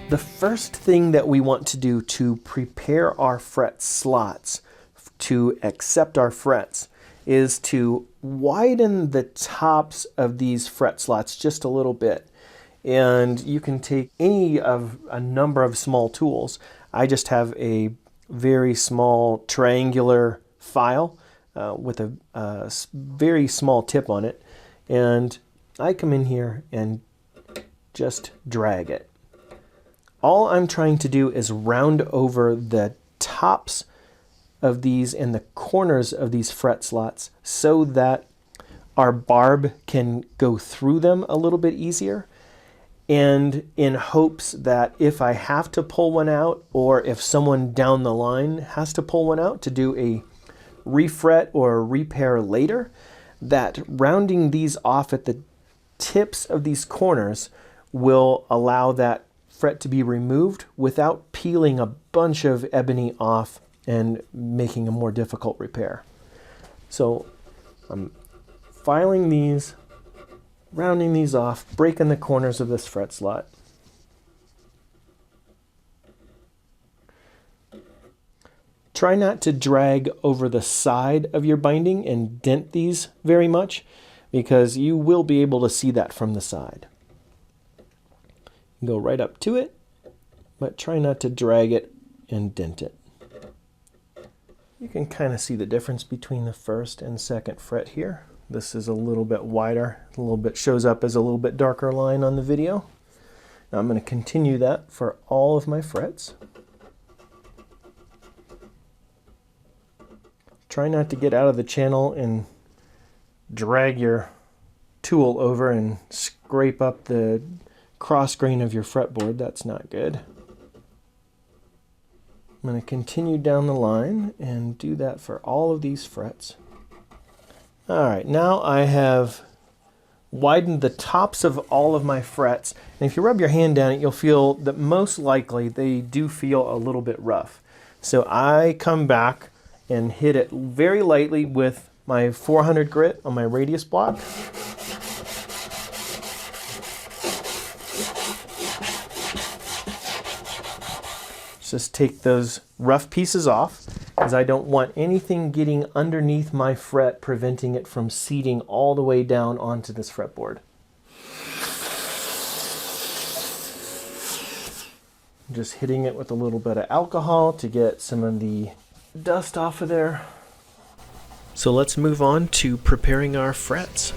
The first thing that we want to do to prepare our fret slots to accept our frets is to widen the tops of these fret slots just a little bit. And you can take any of a number of small tools. I just have a very small triangular file with a very small tip on it. And I come in here and just drag it. All I'm trying to do is round over the tops of these and the corners of these fret slots so that our barb can go through them a little bit easier, and in hopes that if I have to pull one out, or if someone down the line has to pull one out to do a refret or a repair later, that rounding these off at the tips of these corners will allow that fret to be removed without peeling a bunch of ebony off and making a more difficult repair. So I'm filing these, rounding these off, breaking the corners of this fret slot. Try not to drag over the side of your binding and dent these very much, because you will be able to see that from the side. Go right up to it, but try not to drag it and dent it. You can kind of see the difference between the first and second fret here. This is a little bit wider, a little bit shows up as a little bit darker line on the video. Now I'm going to continue that for all of my frets. Try not to get out of the channel and drag your tool over and scrape up the cross grain of your fretboard. That's not good. I'm going to continue down the line and do that for all of these frets. Alright, now I have widened the tops of all of my frets, and if you rub your hand down it, you'll feel that most likely they do feel a little bit rough. So I come back and hit it very lightly with my 400 grit on my radius block. Just take those rough pieces off, because I don't want anything getting underneath my fret, preventing it from seating all the way down onto this fretboard. Just hitting it with a little bit of alcohol to get some of the dust off of there. So let's move on to preparing our frets.